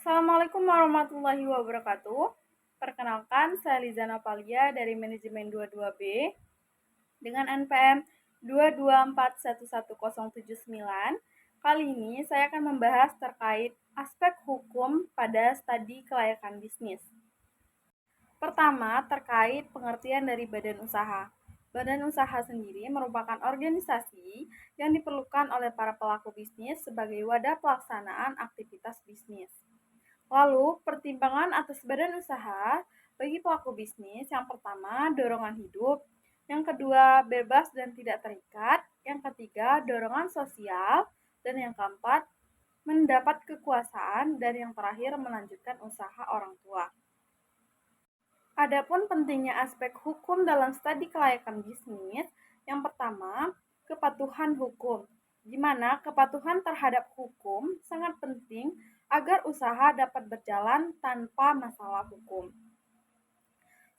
Assalamualaikum warahmatullahi wabarakatuh. Perkenalkan, saya Liza Napalia dari Manajemen 22B dengan NPM 2241179. Kali ini saya akan membahas terkait aspek hukum pada studi kelayakan bisnis. Pertama, terkait pengertian dari badan usaha. Badan usaha sendiri merupakan organisasi yang diperlukan oleh para pelaku bisnis sebagai wadah pelaksanaan aktivitas bisnis. Lalu, pertimbangan atas badan usaha bagi pelaku bisnis, yang pertama, dorongan hidup, yang kedua, bebas dan tidak terikat, yang ketiga, dorongan sosial, dan yang keempat, mendapat kekuasaan, dan yang terakhir, melanjutkan usaha orang tua. Adapun pentingnya aspek hukum dalam studi kelayakan bisnis, yang pertama, kepatuhan hukum, di mana kepatuhan terhadap hukum sangat penting agar usaha dapat berjalan tanpa masalah hukum.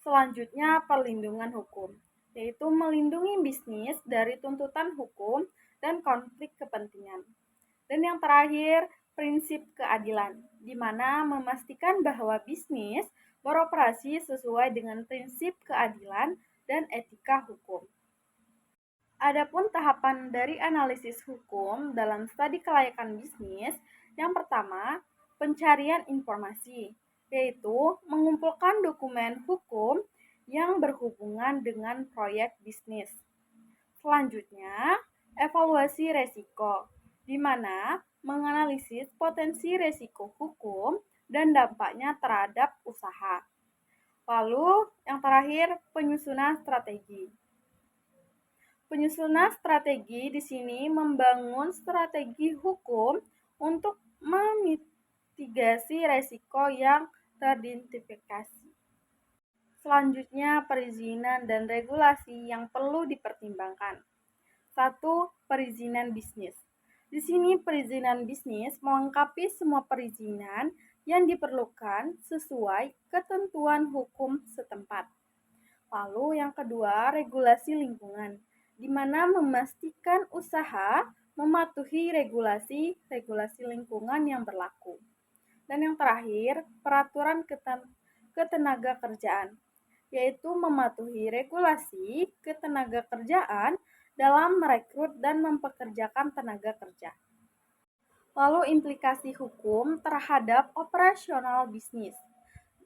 Selanjutnya, perlindungan hukum, yaitu melindungi bisnis dari tuntutan hukum dan konflik kepentingan. Dan yang terakhir, prinsip keadilan, di mana memastikan bahwa bisnis beroperasi sesuai dengan prinsip keadilan dan etika hukum. Adapun tahapan dari analisis hukum dalam studi kelayakan bisnis, yang pertama, pencarian informasi, yaitu mengumpulkan dokumen hukum yang berhubungan dengan proyek bisnis. Selanjutnya, evaluasi resiko, di mana menganalisis potensi resiko hukum dan dampaknya terhadap usaha. Lalu, yang terakhir, penyusunan strategi. Penyusunan strategi di sini membangun strategi hukum untuk memitigasi resiko yang teridentifikasi. Selanjutnya, perizinan dan regulasi yang perlu dipertimbangkan. 1. Perizinan bisnis. Di sini perizinan bisnis melengkapi semua perizinan yang diperlukan sesuai ketentuan hukum setempat. Lalu yang kedua, regulasi lingkungan, di mana memastikan usaha mematuhi regulasi lingkungan yang berlaku. Dan yang terakhir, peraturan ketenaga kerjaan, yaitu mematuhi regulasi ketenaga kerjaan dalam merekrut dan mempekerjakan tenaga kerja. Lalu implikasi hukum terhadap operasional bisnis.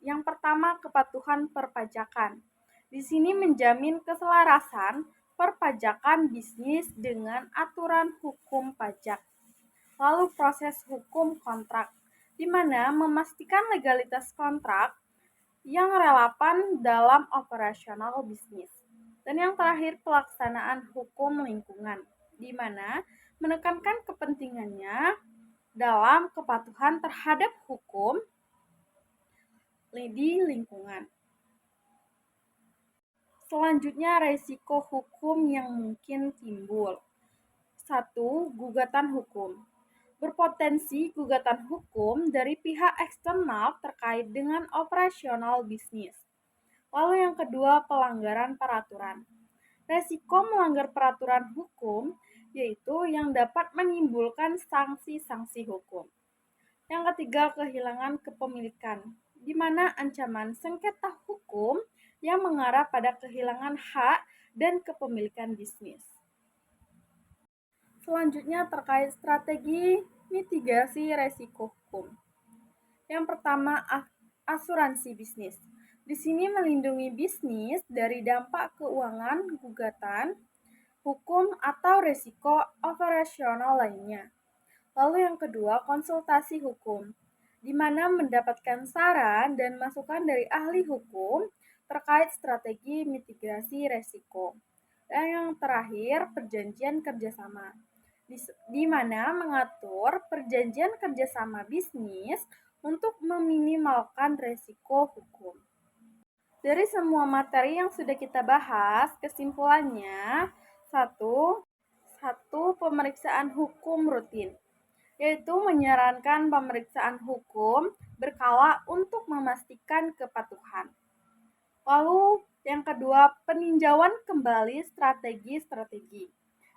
Yang pertama, kepatuhan perpajakan. Di sini menjamin keselarasan perpajakan bisnis dengan aturan hukum pajak. Lalu proses hukum kontrak, di mana memastikan legalitas kontrak yang relevan dalam operasional bisnis. Dan yang terakhir, pelaksanaan hukum lingkungan, di mana menekankan kepentingannya dalam kepatuhan terhadap hukum di lingkungan. Selanjutnya, resiko hukum yang mungkin timbul. 1. Gugatan hukum. Berpotensi gugatan hukum dari pihak eksternal terkait dengan operasional bisnis. Lalu yang kedua, pelanggaran peraturan. Resiko melanggar peraturan hukum yaitu yang dapat menimbulkan sanksi-sanksi hukum. Yang ketiga, kehilangan kepemilikan, di mana ancaman sengketa hukum yang mengarah pada kehilangan hak dan kepemilikan bisnis. Selanjutnya terkait strategi mitigasi resiko hukum. Yang pertama, asuransi bisnis. Di sini melindungi bisnis dari dampak keuangan, gugatan, hukum, atau resiko operasional lainnya. Lalu yang kedua, konsultasi hukum, di mana mendapatkan saran dan masukan dari ahli hukum terkait strategi mitigasi resiko. Dan yang terakhir, perjanjian kerjasama, di mana mengatur perjanjian kerjasama bisnis untuk meminimalkan resiko hukum. Dari semua materi yang sudah kita bahas, kesimpulannya, satu pemeriksaan hukum rutin, yaitu menyarankan pemeriksaan hukum berkala untuk memastikan kepatuhan. Lalu yang kedua, peninjauan kembali strategi-strategi,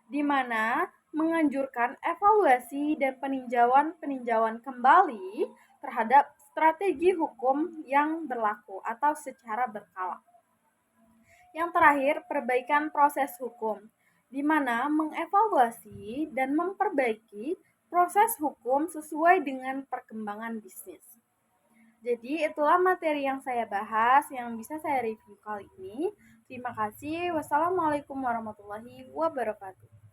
di mana menganjurkan evaluasi dan peninjauan kembali terhadap strategi hukum yang berlaku atau secara berkala. Yang terakhir, perbaikan proses hukum, di mana mengevaluasi dan memperbaiki proses hukum sesuai dengan perkembangan bisnis. Jadi itulah materi yang saya bahas, yang bisa saya review kali ini. Terima kasih. Wassalamualaikum warahmatullahi wabarakatuh.